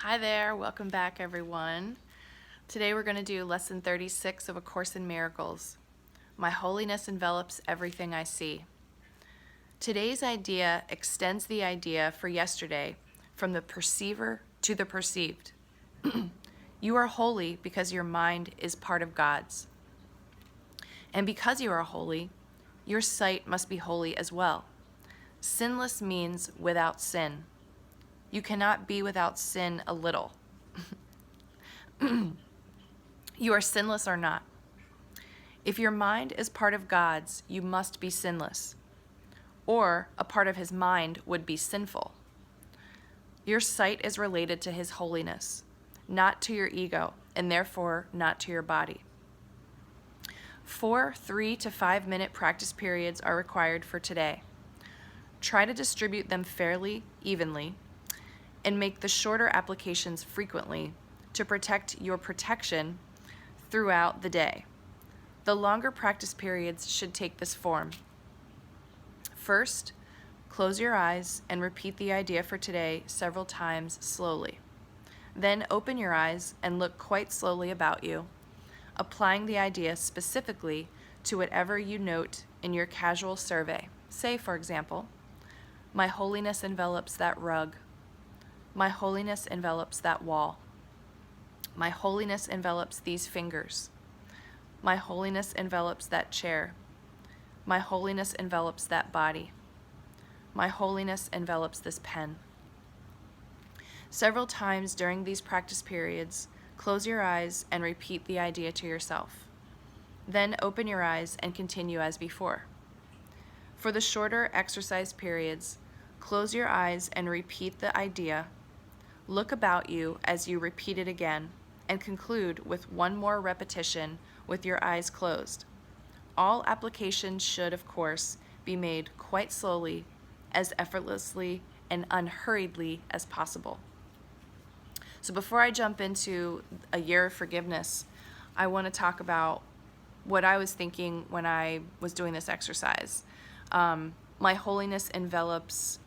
Hi there, welcome back everyone. Today we're going to do lesson 36 of A Course in Miracles. My holiness envelops everything I see. Today's idea extends the idea for yesterday from the perceiver to the perceived. You are holy because your mind is part of God's. And because you are holy, your sight must be holy as well. Sinless means without sin. You cannot be without sin a little. You are sinless or not. If your mind is part of God's, you must be sinless. Or a part of his mind would be sinful. Your sight is related to his holiness, not to your ego, and therefore not to your body. 4 3 to 5 minute practice periods are required for today. Try to distribute them fairly, evenly, and make the shorter applications frequently to protect your protection throughout the day. The longer practice periods should take this form. First, close your eyes and repeat the idea for today several times slowly. Then open your eyes and look quite slowly about you, applying the idea specifically to whatever you note in your casual survey. Say, for example, my holiness envelops that rug. My holiness envelops that wall. My holiness envelops these fingers. My holiness envelops that chair. My holiness envelops that body. My holiness envelops this pen. Several times during these practice periods, close your eyes and repeat the idea to yourself. Then open your eyes and continue as before. For the shorter exercise periods, close your eyes and repeat the idea. Look about you as you repeat it again, and conclude with one more repetition with your eyes closed. All applications should, of course, be made quite slowly, as effortlessly and unhurriedly as possible. So before I jump into a year of forgiveness, I want to talk about what I was thinking when I was doing this exercise. My holiness envelops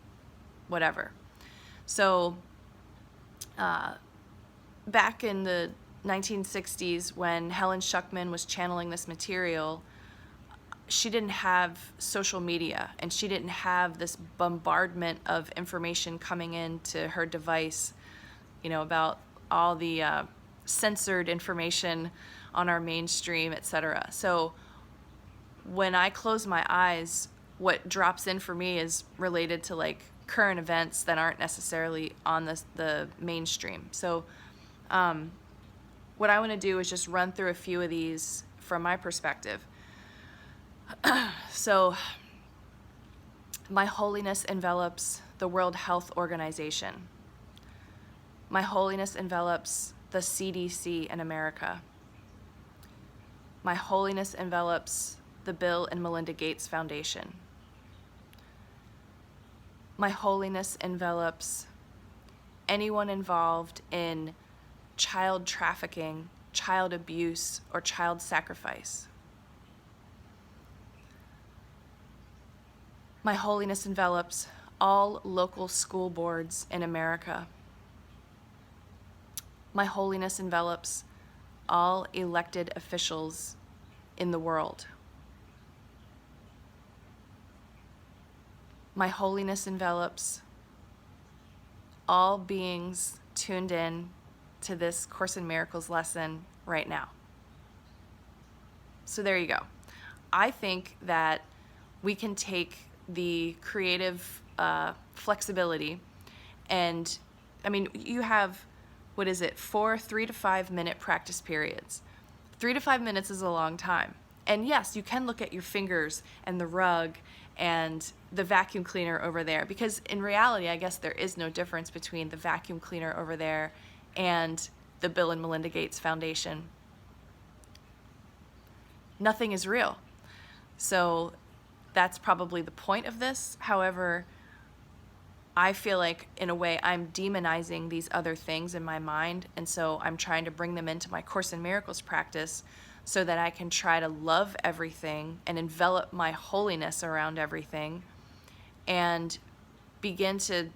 whatever. So back in the 1960s, when Helen Schuckman was channeling this material, she didn't have social media and she didn't have this bombardment of information coming into her device, about all the censored information on our mainstream, etc. So when I close my eyes, what drops in for me is related to like current events that aren't necessarily on the mainstream. So what I want to do is just run through a few of these from my perspective. So my holiness envelops the World Health Organization. My holiness envelops the CDC in America. My holiness envelops the Bill and Melinda Gates Foundation. My holiness envelops anyone involved in child trafficking, child abuse, or child sacrifice. My holiness envelops all local school boards in America. My holiness envelops all elected officials in the world. My holiness envelops all beings tuned in to this Course in Miracles lesson right now. So there you go. I think that we can take the creative flexibility and, you have, 3 to 5 minute practice periods. 3 to 5 minutes is a long time. And yes, you can look at your fingers and the rug and the vacuum cleaner over there, because in reality, I guess there is no difference between the vacuum cleaner over there and the Bill and Melinda Gates Foundation. Nothing is real. So that's probably the point of this. However, I feel like in a way I'm demonizing these other things in my mind, and so I'm trying to bring them into my Course in Miracles practice so that I can try to love everything and envelop my holiness around everything and begin to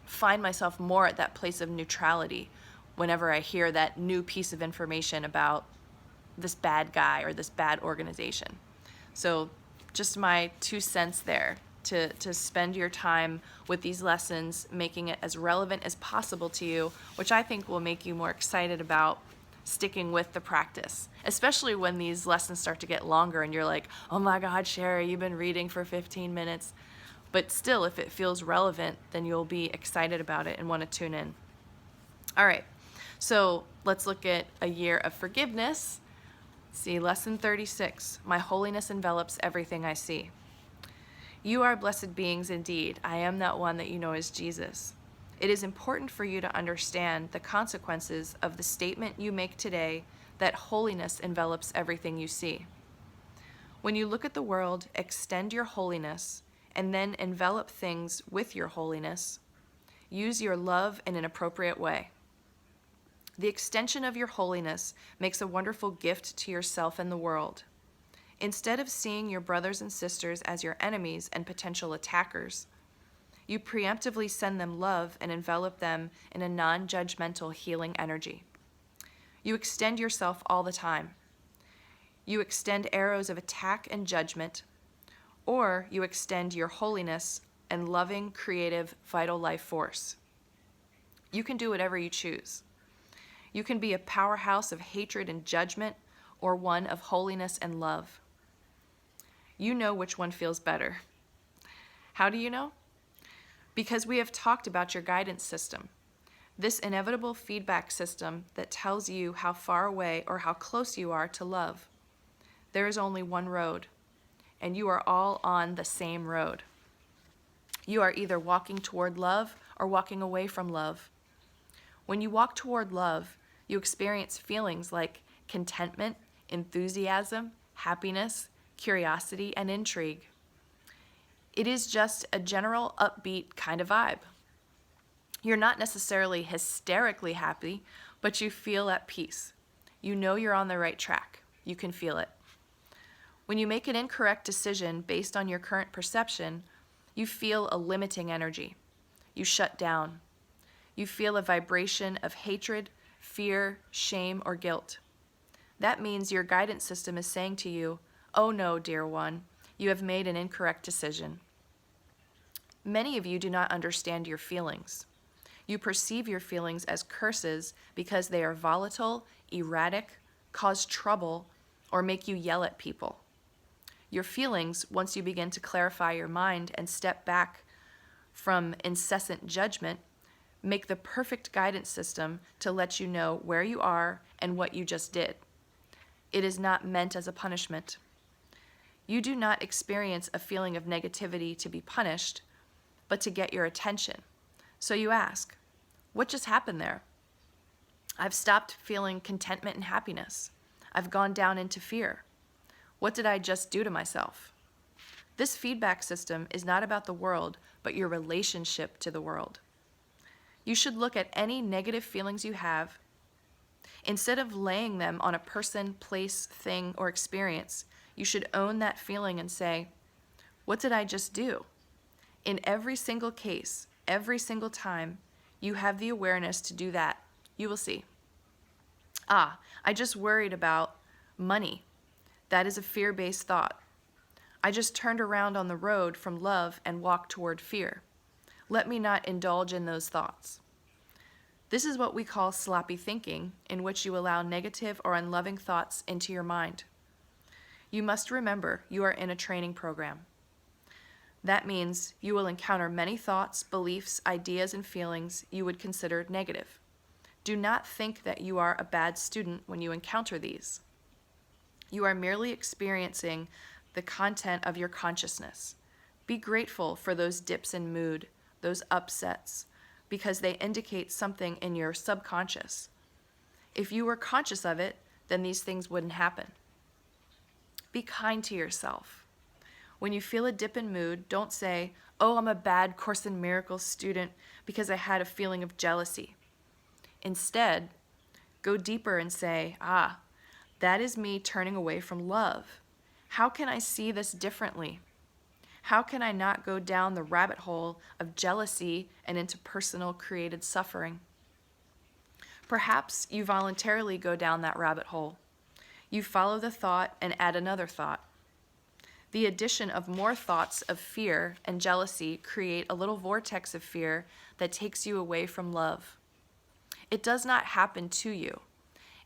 find myself more at that place of neutrality whenever I hear that new piece of information about this bad guy or this bad organization. So just my 2 cents there to spend your time with these lessons, making it as relevant as possible to you, which I think will make you more excited about sticking with the practice, especially when these lessons start to get longer and you're like, oh my God, Sherry, you've been reading for 15 minutes. But still, if it feels relevant, then you'll be excited about it and want to tune in. All right, so let's look at a year of forgiveness. See, lesson 36, my holiness envelops everything I see. You are blessed beings indeed. I am that one that you know as Jesus. It is important for you to understand the consequences of the statement you make today that holiness envelops everything you see. When you look at the world, extend your holiness and then envelop things with your holiness. Use your love in an appropriate way. The extension of your holiness makes a wonderful gift to yourself and the world. Instead of seeing your brothers and sisters as your enemies and potential attackers, you preemptively send them love and envelop them in a non-judgmental healing energy. You extend yourself all the time. You extend arrows of attack and judgment, or you extend your holiness and loving, creative, vital life force. You can do whatever you choose. You can be a powerhouse of hatred and judgment, or one of holiness and love. You know which one feels better. How do you know? Because we have talked about your guidance system, this inevitable feedback system that tells you how far away or how close you are to love. There is only one road, and you are all on the same road. You are either walking toward love or walking away from love. When you walk toward love, you experience feelings like contentment, enthusiasm, happiness, curiosity, and intrigue. It is just a general upbeat kind of vibe. You're not necessarily hysterically happy, but you feel at peace. You know you're on the right track. You can feel it. When you make an incorrect decision based on your current perception, you feel a limiting energy. You shut down. You feel a vibration of hatred, fear, shame, or guilt. That means your guidance system is saying to you, oh no, dear one, you have made an incorrect decision. Many of you do not understand your feelings. You perceive your feelings as curses because they are volatile, erratic, cause trouble, or make you yell at people. Your feelings, once you begin to clarify your mind and step back from incessant judgment, make the perfect guidance system to let you know where you are and what you just did. It is not meant as a punishment. You do not experience a feeling of negativity to be punished, but to get your attention. So you ask, what just happened there? I've stopped feeling contentment and happiness. I've gone down into fear. What did I just do to myself? This feedback system is not about the world, but your relationship to the world. You should look at any negative feelings you have. Instead of laying them on a person, place, thing, or experience, you should own that feeling and say, what did I just do? In every single case, every single time, you have the awareness to do that. You will see. I just worried about money. That is a fear-based thought. I just turned around on the road from love and walked toward fear. Let me not indulge in those thoughts. This is what we call sloppy thinking, in which you allow negative or unloving thoughts into your mind. You must remember you are in a training program. That means you will encounter many thoughts, beliefs, ideas, and feelings you would consider negative. Do not think that you are a bad student when you encounter these. You are merely experiencing the content of your consciousness. Be grateful for those dips in mood, those upsets, because they indicate something in your subconscious. If you were conscious of it, then these things wouldn't happen. Be kind to yourself. When you feel a dip in mood, don't say, oh, I'm a bad Course in Miracles student because I had a feeling of jealousy. Instead, go deeper and say, that is me turning away from love. How can I see this differently? How can I not go down the rabbit hole of jealousy and into personal created suffering? Perhaps you voluntarily go down that rabbit hole. You follow the thought and add another thought. The addition of more thoughts of fear and jealousy create a little vortex of fear that takes you away from love. It does not happen to you.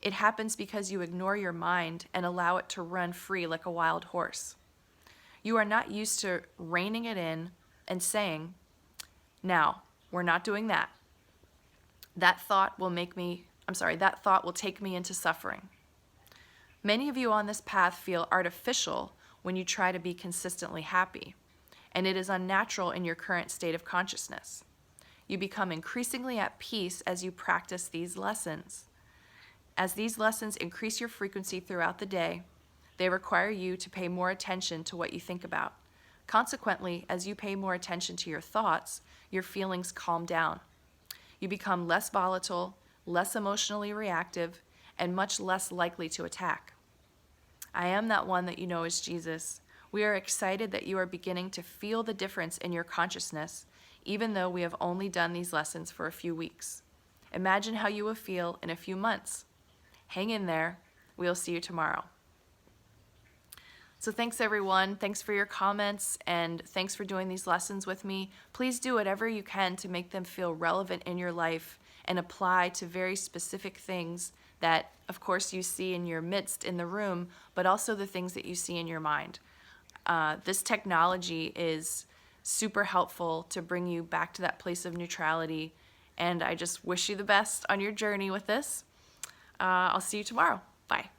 It happens because you ignore your mind and allow it to run free like a wild horse. You are not used to reining it in and saying, "Now, we're not doing that. That thought will take me into suffering." Many of you on this path feel artificial when you try to be consistently happy, and it is unnatural in your current state of consciousness. You become increasingly at peace as you practice these lessons. As these lessons increase your frequency throughout the day, they require you to pay more attention to what you think about. Consequently, as you pay more attention to your thoughts, your feelings calm down. You become less volatile, less emotionally reactive, and much less likely to attack. I am that one that you know as Jesus. We are excited that you are beginning to feel the difference in your consciousness, even though we have only done these lessons for a few weeks. Imagine how you will feel in a few months. Hang in there. We'll see you tomorrow. So thanks everyone. Thanks for your comments and thanks for doing these lessons with me. Please do whatever you can to make them feel relevant in your life and apply to very specific things that, of course, you see in your midst in the room, but also the things that you see in your mind. This technology is super helpful to bring you back to that place of neutrality, and I just wish you the best on your journey with this. I'll see you tomorrow. Bye.